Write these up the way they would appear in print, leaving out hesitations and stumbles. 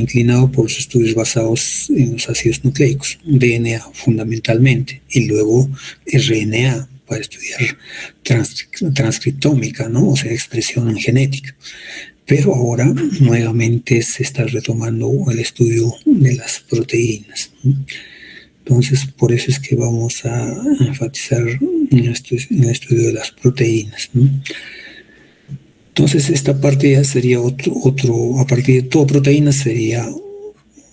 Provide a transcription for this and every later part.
inclinado por los estudios basados en los ácidos nucleicos, DNA fundamentalmente, y luego RNA para estudiar transcriptómica, ¿no? O sea, expresión en genética. Pero ahora nuevamente se está retomando el estudio de las proteínas, ¿no? Entonces, por eso es que vamos a enfatizar en el estudio de las proteínas, ¿no? Entonces, esta parte ya sería a partir de toda proteína sería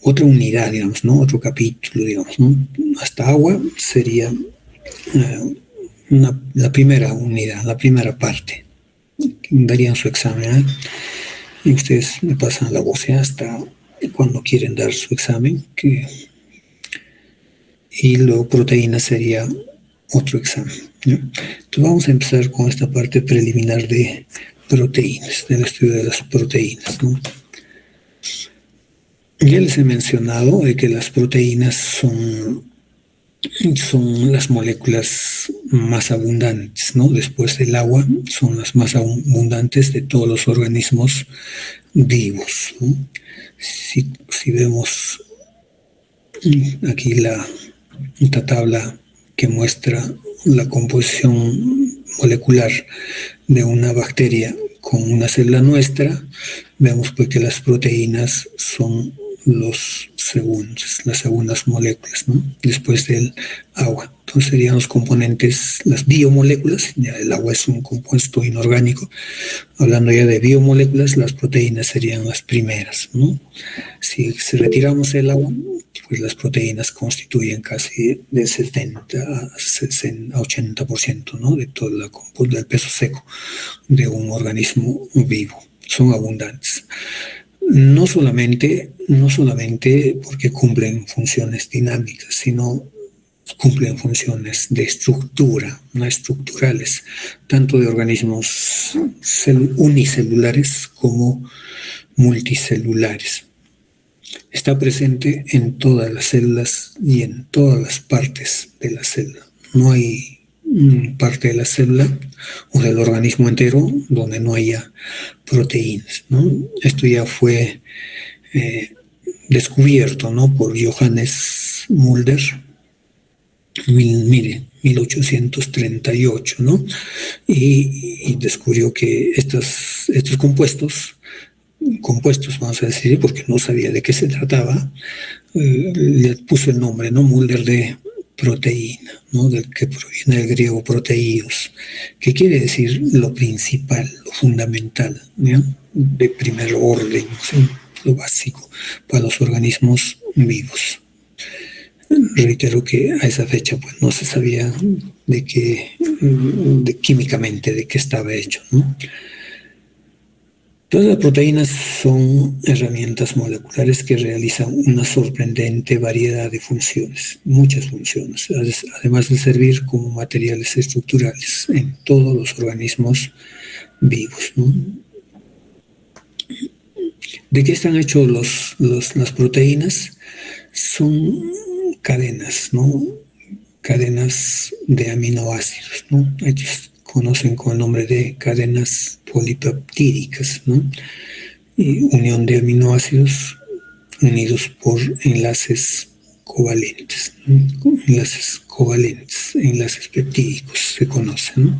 otra unidad, digamos, ¿no? Otro capítulo, digamos, ¿no? Hasta agua sería la primera unidad, la primera parte. Darían su examen, ¿eh? Y ustedes me pasan la voz hasta cuando quieren dar su examen. Y luego proteína sería otro examen, ¿no? Entonces vamos a empezar con esta parte preliminar de proteínas, del estudio de las proteínas, ¿no? Ya les he mencionado de que las proteínas son las moléculas más abundantes, ¿no? Después del agua, son las más abundantes de todos los organismos vivos, ¿no? Si vemos aquí esta tabla que muestra la composición molecular de una bacteria con una célula nuestra, vemos pues que las proteínas son las segundas moléculas, ¿no? Después del agua. Entonces serían los componentes, las biomoléculas. Ya el agua es un compuesto inorgánico. Hablando ya de biomoléculas, las proteínas serían las primeras, ¿no? Si retiramos el agua, pues las proteínas constituyen casi de 70 a 80%, ¿no? De todo el peso seco de un organismo vivo. Son abundantes. No solamente porque cumplen funciones dinámicas, sino cumplen funciones de estructura, no estructurales, tanto de organismos unicelulares como multicelulares. Está presente en todas las células y en todas las partes de la célula. No hay parte de la célula o del organismo entero donde no haya proteínas, ¿no? Esto ya fue descubierto, ¿no? Por Johannes Mulder, 1838, ¿no? Y descubrió que estos compuestos, vamos a decir, porque no sabía de qué se trataba, le puso el nombre, ¿no? Mulder, de proteína, ¿no? Del que proviene del griego proteíos, que quiere decir lo principal, lo fundamental, ¿no? De primer orden, ¿sí? Lo básico para los organismos vivos. Reitero que a esa fecha pues no se sabía químicamente de qué estaba hecho, ¿no? Todas las proteínas son herramientas moleculares que realizan una sorprendente variedad de funciones, muchas funciones, además de servir como materiales estructurales en todos los organismos vivos, ¿no? ¿De qué están hechos las proteínas? Son cadenas, ¿no? Cadenas de aminoácidos, ¿no? Ellos conocen con el nombre de cadenas polipeptídicas, ¿no? Y unión de aminoácidos unidos por enlaces covalentes, ¿no? Enlaces peptídicos se conocen, ¿no?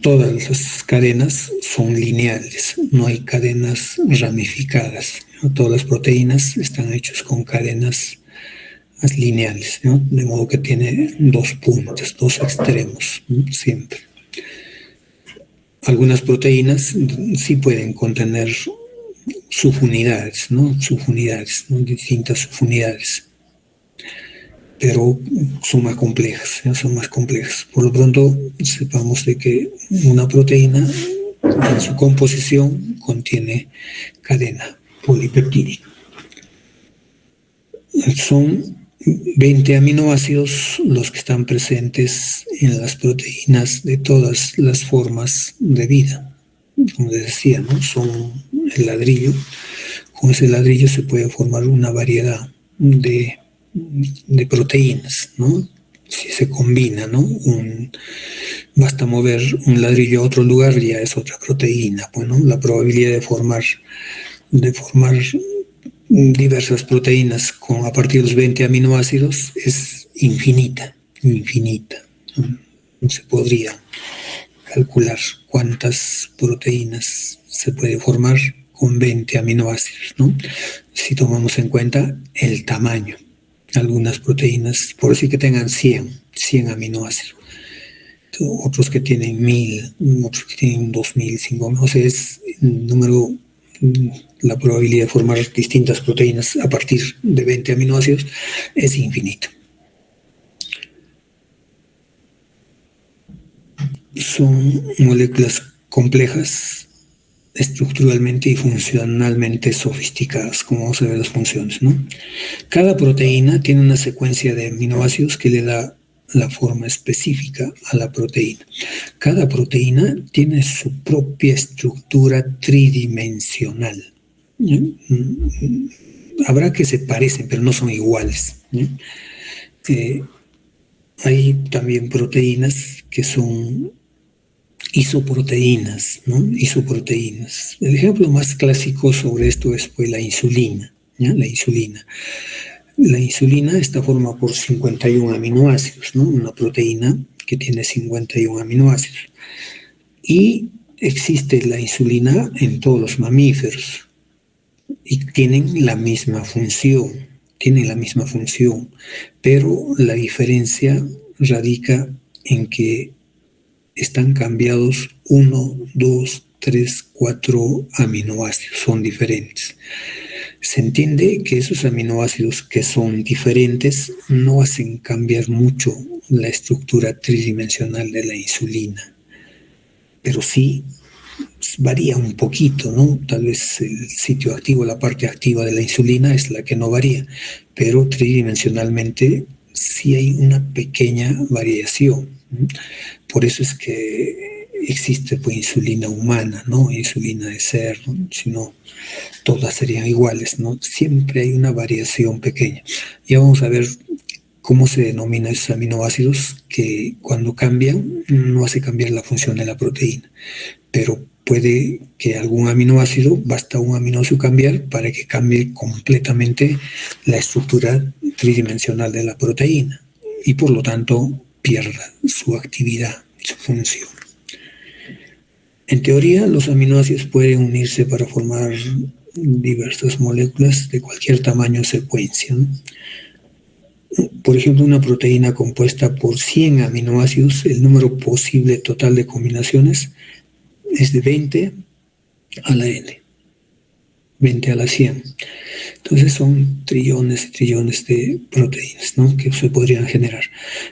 Todas las cadenas son lineales, no hay cadenas ramificadas, ¿no? Todas las proteínas están hechas con cadenas lineales, ¿no? De modo que tiene dos puntas, dos extremos, ¿no? Siempre. Algunas proteínas sí pueden contener subunidades, ¿no? Distintas subunidades, pero son más complejas, ¿no? Por lo pronto, sepamos de que una proteína en su composición contiene cadena polipeptídica. Son 20 aminoácidos los que están presentes en las proteínas de todas las formas de vida. Como les decía, ¿no? Son el ladrillo. Con ese ladrillo se puede formar una variedad de proteínas, ¿no? Si se combina, ¿no? Basta mover un ladrillo a otro lugar, ya es otra proteína. Bueno, la probabilidad de formar de formar diversas proteínas a partir de los 20 aminoácidos es infinita, infinita. No se podría calcular cuántas proteínas se puede formar con 20 aminoácidos, ¿no? Si tomamos en cuenta el tamaño. Algunas proteínas, por decir que tengan 100 aminoácidos, otros que tienen 1000, otros que tienen 2000, 5000, o sea, es un número, la probabilidad de formar distintas proteínas a partir de 20 aminoácidos es infinita. Son moléculas complejas, estructuralmente y funcionalmente sofisticadas, como vamos a ver las funciones, ¿no? Cada proteína tiene una secuencia de aminoácidos que le da la forma específica a la proteína. Cada proteína tiene su propia estructura tridimensional. Habrá que se parecen, pero no son iguales. Hay también proteínas que son isoproteínas, ¿no? Isoproteínas. El ejemplo más clásico sobre esto es pues, la insulina, ¿ya? La insulina. La insulina está formada por 51 aminoácidos, ¿no? Una proteína que tiene 51 aminoácidos. Y existe la insulina en todos los mamíferos y tienen la misma función, pero la diferencia radica en que están cambiados 1, 2, 3, 4 aminoácidos, son diferentes. Se entiende que esos aminoácidos que son diferentes no hacen cambiar mucho la estructura tridimensional de la insulina, pero sí varía un poquito, ¿no? Tal vez el sitio activo, la parte activa de la insulina es la que no varía, pero tridimensionalmente sí hay una pequeña variación. Por eso es que existe pues, insulina humana, ¿no? Insulina de cerdo, si no, todas serían iguales, ¿no? Siempre hay una variación pequeña. Ya vamos a ver cómo se denominan esos aminoácidos que cuando cambian no hace cambiar la función de la proteína, pero puede que algún aminoácido, basta un aminoácido cambiar para que cambie completamente la estructura tridimensional de la proteína y por lo tanto pierda su actividad, su función. En teoría, los aminoácidos pueden unirse para formar diversas moléculas de cualquier tamaño o secuencia, ¿no? Por ejemplo, una proteína compuesta por 100 aminoácidos, el número posible total de combinaciones es de 20 a la n, 20 a la 100. Entonces son trillones y trillones de proteínas, ¿no? Que se podrían generar.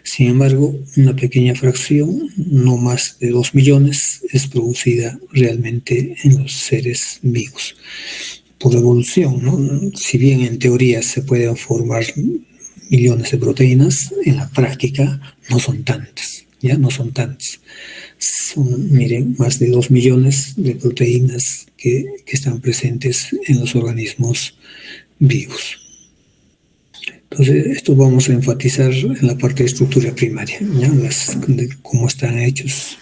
Sin embargo, una pequeña fracción, no más de 2 millones, es producida realmente en los seres vivos por evolución, ¿no? Si bien en teoría se pueden formar millones de proteínas, en la práctica no son tantas, ¿ya? No son tantas. Son, miren, más de 2 millones de proteínas que están presentes en los organismos vivos. Entonces, esto vamos a enfatizar en la parte de estructura primaria, ¿ya? De cómo están hechos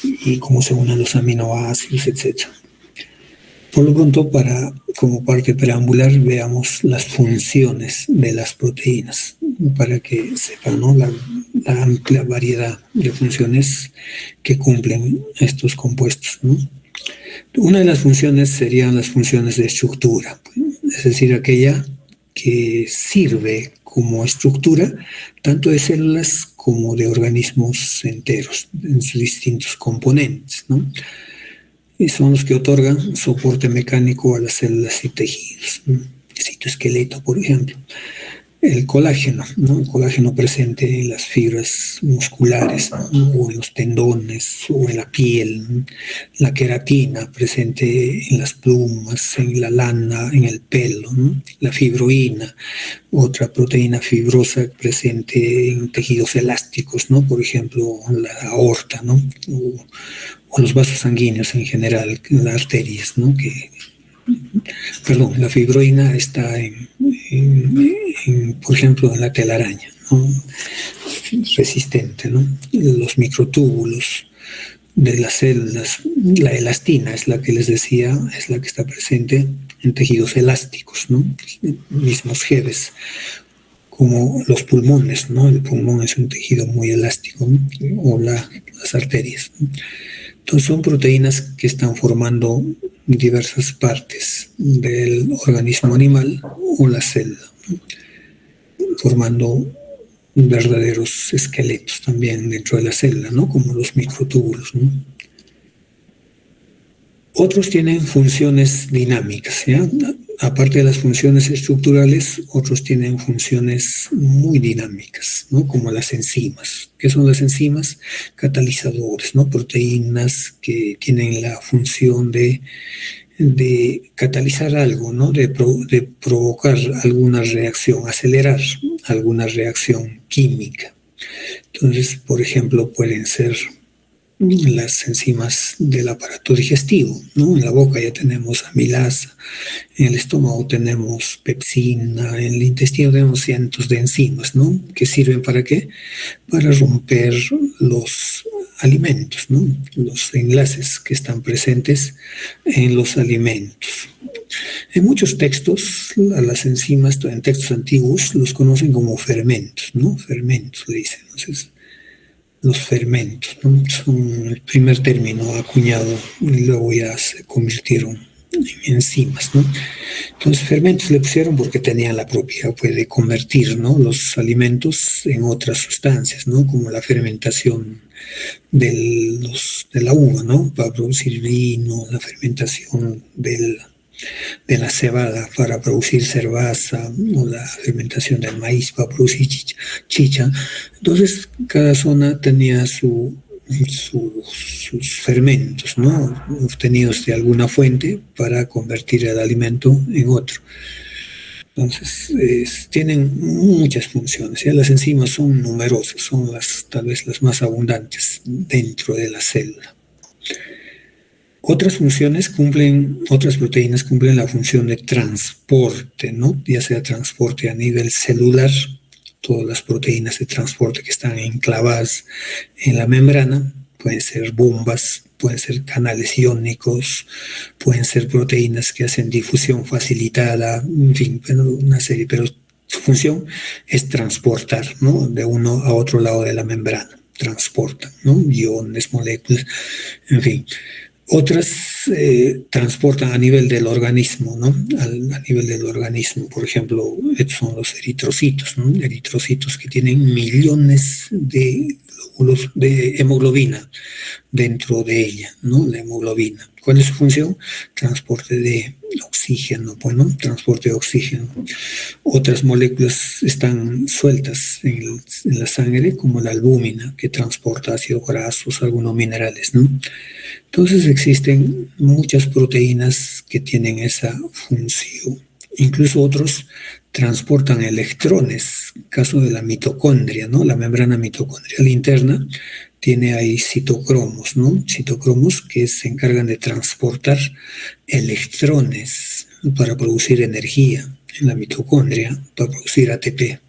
y cómo se unen los aminoácidos, etc. Por lo pronto, como parte preambular, veamos las funciones de las proteínas, para que sepan, ¿no? la amplia variedad de funciones que cumplen estos compuestos, ¿no? Una de las funciones serían las funciones de estructura, es decir, aquella que sirve como estructura tanto de células como de organismos enteros, en sus distintos componentes, ¿no? Y son los que otorgan soporte mecánico a las células y tejidos, ¿no? El citoesqueleto, por ejemplo. El colágeno, ¿no? El colágeno presente en las fibras musculares, ¿no? O en los tendones o en la piel, ¿no? La queratina presente en las plumas, en la lana, en el pelo, ¿no? La fibroína, otra proteína fibrosa presente en tejidos elásticos, ¿no? Por ejemplo, la aorta, ¿no? O los vasos sanguíneos en general, las arterias, ¿no? La fibroína está por ejemplo, en la telaraña, ¿no? Resistente, ¿no? Los microtúbulos de las células. La elastina es la que les decía, es la que está presente en tejidos elásticos, ¿no? Mismos genes, como los pulmones, ¿no? El pulmón es un tejido muy elástico, ¿no? O las arterias, ¿no? Entonces son proteínas que están formando diversas partes del organismo animal o la célula, ¿no? Formando verdaderos esqueletos también dentro de la célula, ¿no? Como los microtúbulos, ¿no? Otros tienen funciones dinámicas, ¿ya? Aparte de las funciones estructurales, otros tienen funciones muy dinámicas, ¿no? Como las enzimas. ¿Qué son las enzimas? Catalizadores, ¿no? Proteínas que tienen la función de catalizar algo, ¿no? De provocar alguna reacción, acelerar alguna reacción química. Entonces, por ejemplo, pueden ser las enzimas del aparato digestivo, ¿no? En la boca ya tenemos amilasa, en el estómago tenemos pepsina, en el intestino tenemos cientos de enzimas, ¿no? ¿Que sirven para qué? Para romper los alimentos, ¿no? Los enlaces que están presentes en los alimentos. En muchos textos, a las enzimas, en textos antiguos, los conocen como fermentos, ¿no? Fermentos, le dicen. Entonces, los fermentos, ¿no? Son el primer término acuñado y luego ya se convirtieron en enzimas, ¿no? Entonces fermentos le pusieron porque tenían la propiedad, pues, de convertir, ¿no? Los alimentos en otras sustancias, ¿no? Como la fermentación de la uva, ¿no? Para producir vino, la fermentación de la cebada para producir cerveza, o la fermentación del maíz para producir chicha. Entonces, cada zona tenía sus fermentos, ¿no? Obtenidos de alguna fuente para convertir el alimento en otro. Entonces, tienen muchas funciones. ¿Ya? Las enzimas son numerosas, son tal vez las más abundantes dentro de la célula. Otras proteínas cumplen la función de transporte, ¿no? Ya sea transporte a nivel celular, todas las proteínas de transporte que están enclavadas en la membrana, pueden ser bombas, pueden ser canales iónicos, pueden ser proteínas que hacen difusión facilitada, en fin, una serie, pero su función es transportar, ¿no? De uno a otro lado de la membrana, transportan, ¿no? Iones, moléculas, en fin. Otras transportan a nivel del organismo, ¿no? A nivel del organismo, por ejemplo, estos son los eritrocitos, ¿no? Eritrocitos que tienen millones de glóbulos de hemoglobina dentro de ella, ¿no? La hemoglobina. ¿Cuál es su función? Transporte de oxígeno, bueno, transporte de oxígeno. Otras moléculas están sueltas en la sangre, como la albúmina, que transporta ácidos grasos, algunos minerales, ¿no? Entonces existen muchas proteínas que tienen esa función. Incluso otros transportan electrones, caso de la mitocondria, ¿no? La membrana mitocondrial interna tiene ahí citocromos, ¿no? Citocromos que se encargan de transportar electrones para producir energía en la mitocondria, para producir ATP.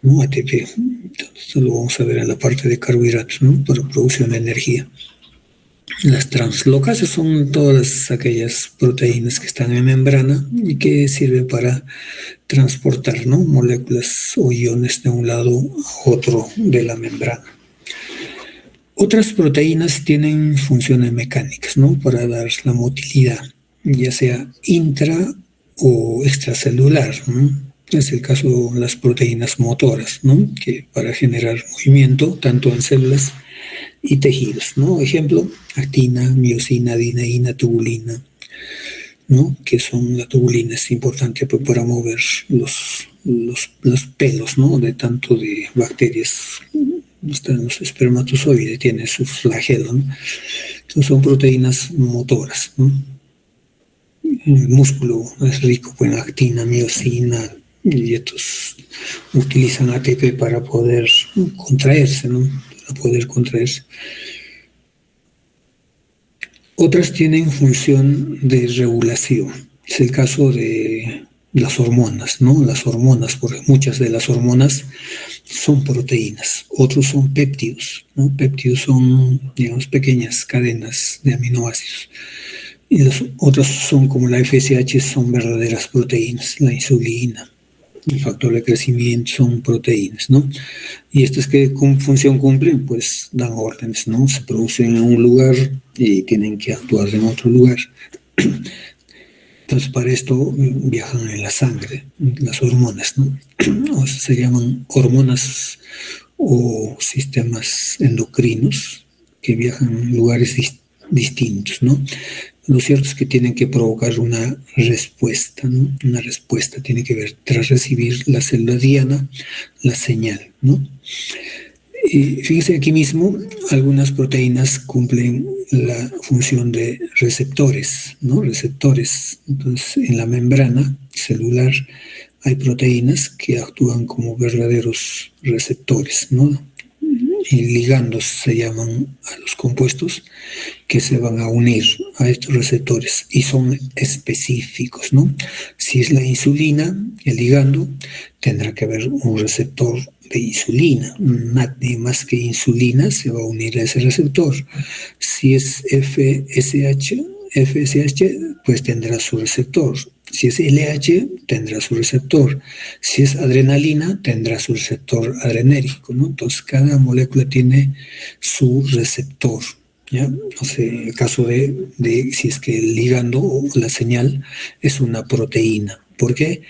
¿No? ATP, entonces esto lo vamos a ver en la parte de carbohidratos, ¿no? Para producción de energía. Las translocases son todas aquellas proteínas que están en membrana y que sirven para transportar, ¿no? Moléculas o iones de un lado a otro de la membrana. Otras proteínas tienen funciones mecánicas, ¿no? Para dar la motilidad, ya sea intra o extracelular, ¿no? Es el caso de las proteínas motoras, ¿no? Que para generar movimiento tanto en células y tejidos, ¿no? Ejemplo, actina, miosina, adeneína, tubulina, ¿no? Que son, la tubulina es importante para mover los pelos, ¿no? De tanto de bacterias. Están los espermatozoides, tiene su flagelo, ¿no? Entonces son proteínas motoras, ¿no? El músculo es rico en actina, miosina, y estos utilizan ATP para poder contraerse, ¿no? Para poder contraerse. Otras tienen función de regulación. Es el caso de las hormonas, ¿no? Las hormonas, porque muchas de las hormonas son proteínas, otros son péptidos, ¿no? Péptidos son, digamos, pequeñas cadenas de aminoácidos. Y las otras son como la FSH, son verdaderas proteínas, la insulina, el factor de crecimiento son proteínas, ¿no? Y estas que función cumplen, pues dan órdenes, ¿no? Se producen en un lugar y tienen que actuar en otro lugar. Entonces, para esto viajan en la sangre las hormonas, ¿no? O sea, se llaman hormonas o sistemas endocrinos que viajan en lugares distintos, ¿no? Lo cierto es que tienen que provocar una respuesta, ¿no? Una respuesta tiene que ver tras recibir la célula diana, la señal, ¿no? Y fíjense aquí mismo, algunas proteínas cumplen la función de receptores, ¿no? Receptores. Entonces, en la membrana celular hay proteínas que actúan como verdaderos receptores, ¿no? Y ligandos se llaman a los compuestos que se van a unir a estos receptores y son específicos, ¿no? Si es la insulina, el ligando, tendrá que haber un receptor de insulina, nadie más que insulina se va a unir a ese receptor. Si es FSH, pues tendrá su receptor. Si es LH, tendrá su receptor. Si es adrenalina, tendrá su receptor adrenérgico, ¿no? Entonces, cada molécula tiene su receptor, ¿ya? O sea, en el caso de si es que el ligando o la señal es una proteína. ¿Por qué?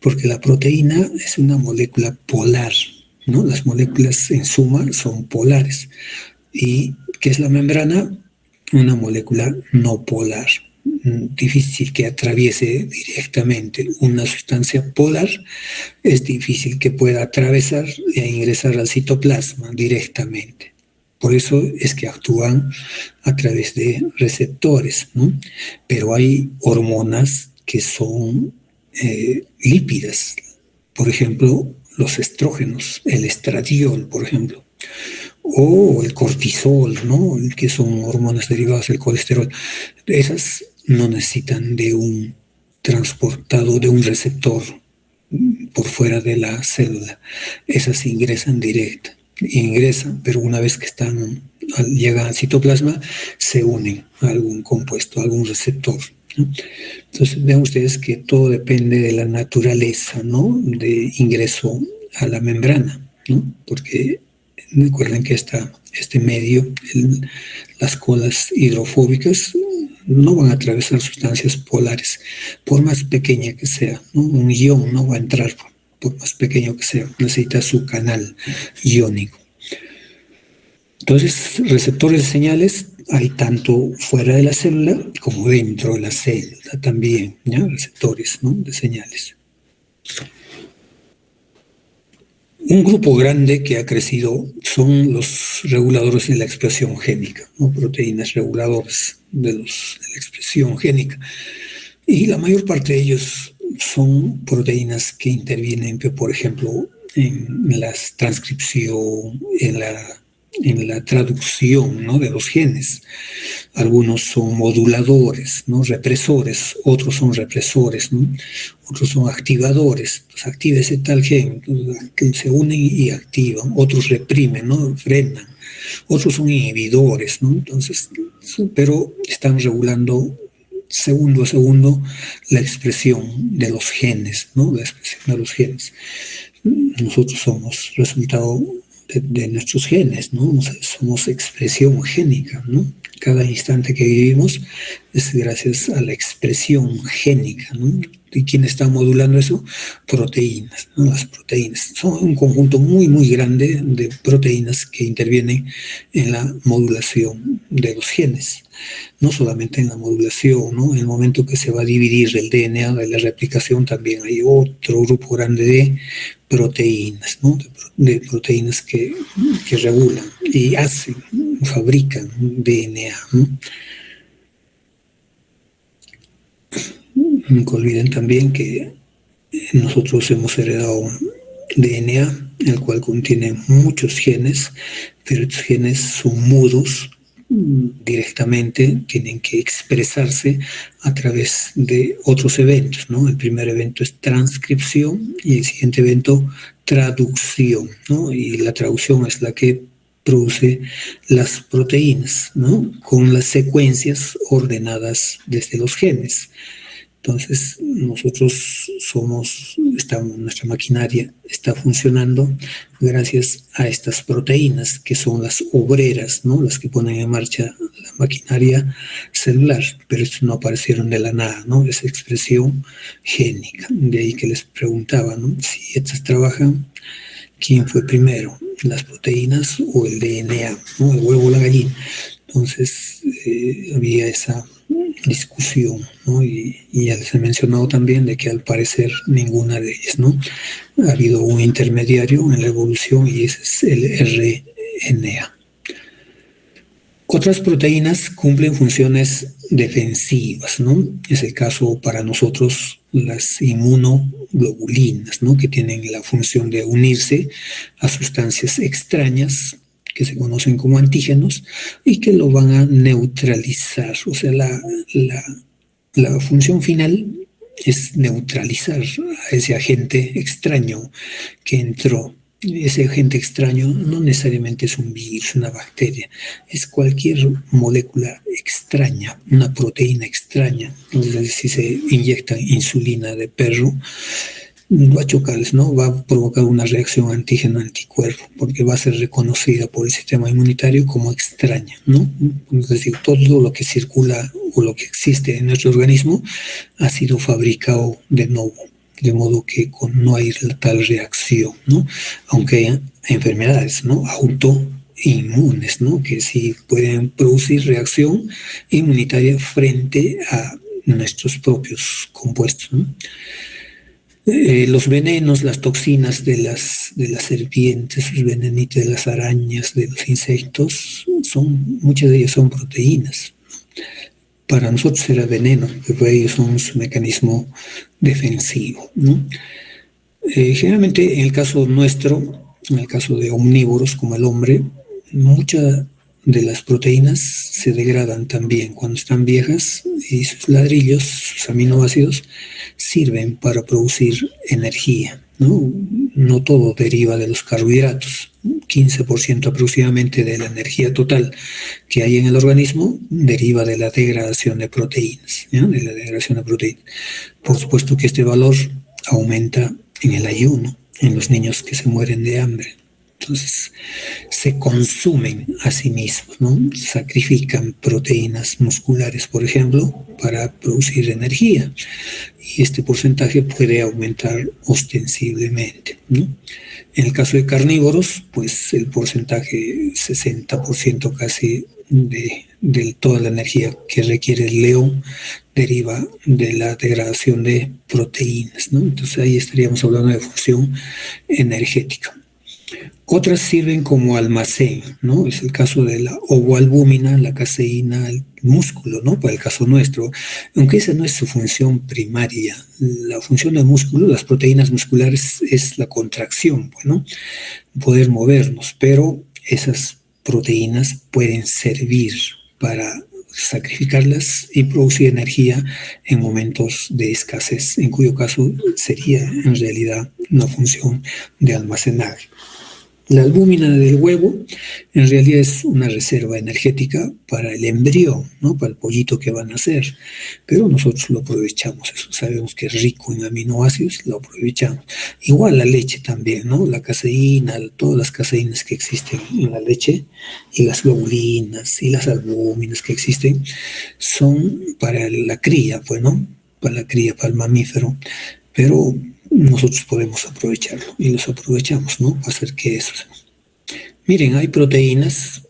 Porque la proteína es una molécula polar, ¿no? Las moléculas en suma son polares. ¿Y qué es la membrana? Una molécula no polar. Difícil que atraviese directamente una sustancia polar, es difícil que pueda atravesar e ingresar al citoplasma directamente. Por eso es que actúan a través de receptores, ¿no? Pero hay hormonas que son lípidas, por ejemplo, los estrógenos, el estradiol, por ejemplo, o el cortisol, ¿no? Que son hormonas derivadas del colesterol. Esas no necesitan de un transportado, de un receptor por fuera de la célula. Esas ingresan directa. Ingresan, pero una vez que llegan al citoplasma, se unen a algún compuesto, a algún receptor, ¿no? Entonces, vean ustedes que todo depende de la naturaleza, ¿no? De ingreso a la membrana, ¿no? Porque recuerden que este medio, las colas hidrofóbicas, no van a atravesar sustancias polares, por más pequeña que sea, ¿no? Un ion no va a entrar, por más pequeño que sea, necesita su canal iónico. Entonces, receptores de señales hay tanto fuera de la célula como dentro de la célula también, ¿ya? Receptores, ¿no? De señales. Un grupo grande que ha crecido son los reguladores de la expresión génica, ¿no? Proteínas reguladoras de la expresión génica. Y la mayor parte de ellos son proteínas que intervienen, por ejemplo, en la transcripción, en la traducción, ¿no? De los genes. Algunos son moduladores, ¿no? Represores, otros son represores, ¿no? Otros son activadores. Entonces, activa ese tal gen, que se unen y activan. Otros reprimen, ¿no? Frenan. Otros son inhibidores, ¿no? Entonces, pero están regulando segundo a segundo la expresión de los genes, ¿no? La expresión de los genes. Nosotros somos resultado de nuestros genes, ¿no? O sea, somos expresión génica, ¿no? Cada instante que vivimos es gracias a la expresión génica, ¿no? ¿Y quién está modulando eso? Proteínas, ¿no? Las proteínas. Son un conjunto muy, muy grande de proteínas que intervienen en la modulación de los genes. No solamente en la modulación, ¿no? En el momento que se va a dividir el DNA de la replicación, también hay otro grupo grande de proteínas, ¿no? De proteínas que regulan y fabrican DNA, ¿no? Nunca olviden también que nosotros hemos heredado un DNA, el cual contiene muchos genes, pero estos genes son mudos directamente, tienen que expresarse a través de otros eventos, ¿no? El primer evento es transcripción y el siguiente evento traducción, ¿no? Y la traducción es la que produce las proteínas, ¿no? Con las secuencias ordenadas desde los genes. Entonces, nosotros nuestra maquinaria está funcionando gracias a estas proteínas, que son las obreras, ¿no? Las que ponen en marcha la maquinaria celular, pero estos no aparecieron de la nada, ¿no? Es expresión génica. De ahí que les preguntaba, ¿no? Si estas trabajan, ¿quién fue primero? ¿Las proteínas o el DNA, ¿no? El huevo o la gallina. Entonces, había esa discusión, ¿no? Y ya les he mencionado también de que al parecer ninguna de ellas, ¿no? Ha habido un intermediario en la evolución y ese es el RNA. Otras proteínas cumplen funciones defensivas, ¿no? Es el caso para nosotros las inmunoglobulinas, ¿no? Que tienen la función de unirse a sustancias extrañas que se conocen como antígenos y que lo van a neutralizar. O sea, la función final es neutralizar a ese agente extraño que entró. Ese agente extraño no necesariamente es un virus, una bacteria, es cualquier molécula extraña, una proteína extraña. Entonces, si se inyecta insulina de perro, va a chocarles, ¿no? Va a provocar una reacción antígeno-anticuerpo, porque va a ser reconocida por el sistema inmunitario como extraña, ¿no? Es decir, todo lo que circula o lo que existe en nuestro organismo ha sido fabricado de nuevo, de modo que no hay tal reacción, ¿no? Aunque hay enfermedades, ¿no? Autoinmunes, ¿no? Que sí pueden producir reacción inmunitaria frente a nuestros propios compuestos, ¿no? Los venenos, las toxinas de las serpientes, los venenitos de las arañas, de los insectos, muchas de ellas son proteínas. Para nosotros era veneno, pero para ellos son su mecanismo defensivo, ¿no? Generalmente en el caso nuestro, en el caso de omnívoros como el hombre, muchas de las proteínas se degradan también cuando están viejas y sus ladrillos, sus aminoácidos, sirven para producir energía, ¿no? No todo deriva de los carbohidratos. 15% aproximadamente de la energía total que hay en el organismo deriva de la degradación de proteínas, ¿ya? De la degradación de proteínas. Por supuesto que este valor aumenta en el ayuno, en los niños que se mueren de hambre. Entonces, se consumen a sí mismos, ¿no? Sacrifican proteínas musculares, por ejemplo, para producir energía. Y este porcentaje puede aumentar ostensiblemente, ¿no? En el caso de carnívoros, pues el porcentaje, 60% casi de toda la energía que requiere el león deriva de la degradación de proteínas, ¿no? Entonces ahí estaríamos hablando de función energética. Otras sirven como almacén, ¿no? Es el caso de la ovoalbúmina, la caseína, el músculo, ¿no? Para el caso nuestro, aunque esa no es su función primaria. La función del músculo, las proteínas musculares, es la contracción, bueno, poder movernos, pero esas proteínas pueden servir para sacrificarlas y producir energía en momentos de escasez, en cuyo caso sería en realidad una función de almacenaje. La albúmina del huevo en realidad es una reserva energética para el embrión, ¿no? Para el pollito que van a hacer, pero nosotros lo aprovechamos, eso sabemos que es rico en aminoácidos, lo aprovechamos. Igual la leche también, ¿no? La caseína, todas las caseínas que existen en la leche y las globulinas y las albúminas que existen son para la cría, pues, ¿no? Para la cría, para el mamífero, pero nosotros podemos aprovecharlo y los aprovechamos, ¿no? Para hacer que eso. Miren, hay proteínas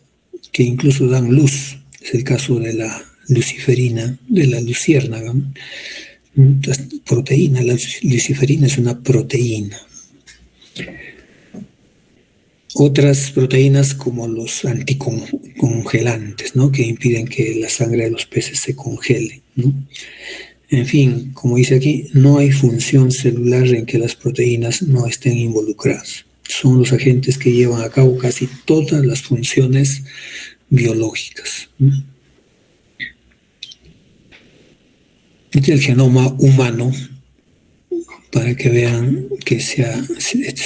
que incluso dan luz. Es el caso de la luciferina, de la luciérnaga. Proteína, la luciferina es una proteína. Otras proteínas como los anticongelantes, ¿no? Que impiden que la sangre de los peces se congele, ¿no? En fin, como dice aquí, no hay función celular en que las proteínas no estén involucradas. Son los agentes que llevan a cabo casi todas las funciones biológicas. Este es el genoma humano, para que vean que es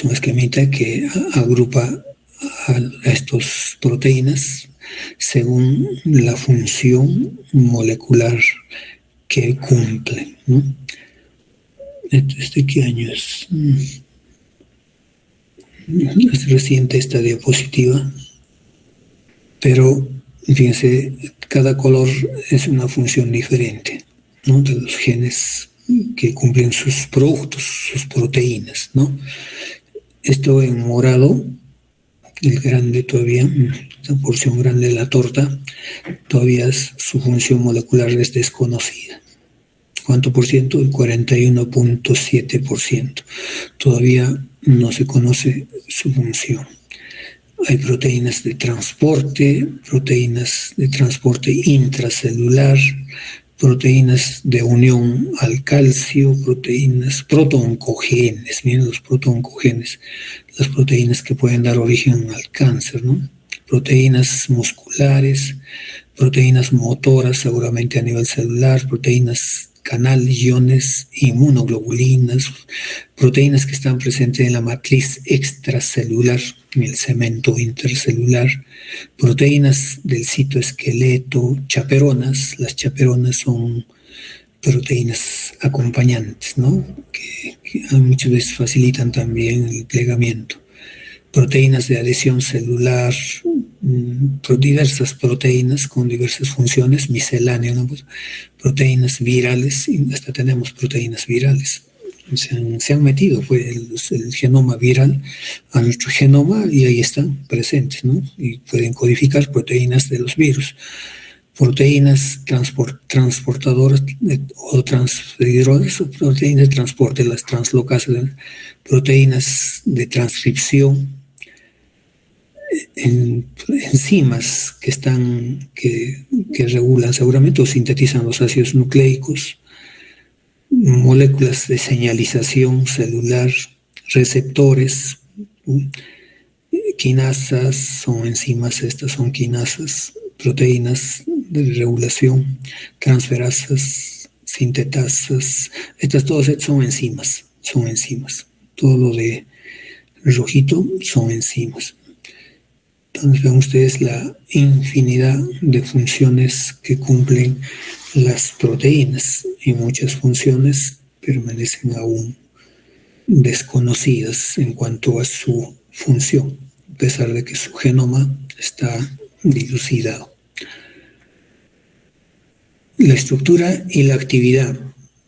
un esquemita que agrupa a estas proteínas según la función molecular que cumplen, ¿no? ¿Este qué año es? Es reciente esta diapositiva, pero fíjense, cada color es una función diferente, ¿no? De los genes que cumplen sus productos, sus proteínas, ¿no? Esto en morado, el grande todavía, la porción grande de la torta, todavía su función molecular es desconocida. ¿Cuánto por ciento? El 41.7%. Todavía no se conoce su función. Hay proteínas de transporte intracelular, proteínas de unión al calcio, proteínas protooncogenes. Miren los protooncogenes, las proteínas que pueden dar origen al cáncer, ¿no? Proteínas musculares, proteínas motoras, seguramente a nivel celular, proteínas canal, iones, inmunoglobulinas, proteínas que están presentes en la matriz extracelular, en el cemento intercelular, proteínas del citoesqueleto, chaperonas. Las chaperonas son proteínas acompañantes, ¿no? Que muchas veces facilitan también el plegamiento. Proteínas de adhesión celular, diversas proteínas con diversas funciones, misceláneo, ¿no? Proteínas virales, hasta tenemos proteínas virales. Se han metido el genoma viral a nuestro genoma y ahí están presentes, ¿no? Y pueden codificar proteínas de los virus. Proteínas transportadoras o transferidoras, o proteínas de transporte, las translocasas, proteínas de transcripción, enzimas que regulan seguramente o sintetizan los ácidos nucleicos, moléculas de señalización celular, receptores, quinasas, son enzimas, estas son quinasas, proteínas de regulación, transferasas, sintetasas, todas estas son enzimas. Todo lo de rojito son enzimas. Entonces ven ustedes la infinidad de funciones que cumplen las proteínas y muchas funciones permanecen aún desconocidas en cuanto a su función, a pesar de que su genoma está dilucidado. La estructura y la actividad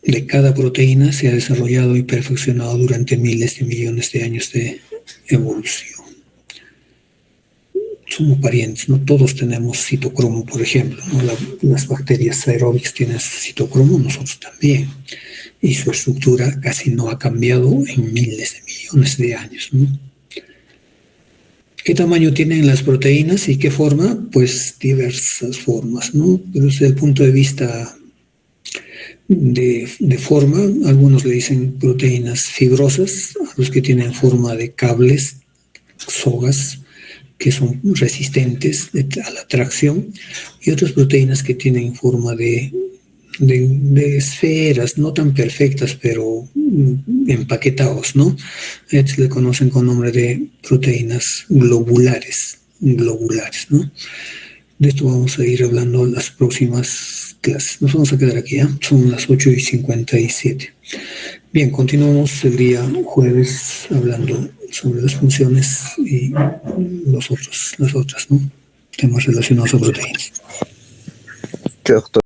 de cada proteína se ha desarrollado y perfeccionado durante miles de millones de años de evolución. Somos parientes, ¿no? Todos tenemos citocromo, por ejemplo, ¿no? Las bacterias aeróbicas tienen citocromo, nosotros también. Y su estructura casi no ha cambiado en miles de millones de años, ¿no? ¿Qué tamaño tienen las proteínas y qué forma? Pues diversas formas, ¿no? Pero desde el punto de vista de forma, algunos le dicen proteínas fibrosas, a los que tienen forma de cables, sogas, que son resistentes a la tracción, y otras proteínas que tienen forma de esferas, no tan perfectas, pero empaquetados, ¿no? Estos le conocen con nombre de proteínas globulares, ¿no? De esto vamos a ir hablando en las próximas clases. Nos vamos a quedar aquí, ¿eh? Son las 8:57. Bien, continuamos el día jueves hablando sobre las funciones y las otras, ¿no? Temas relacionados a proteínas. ¿Qué, doctor?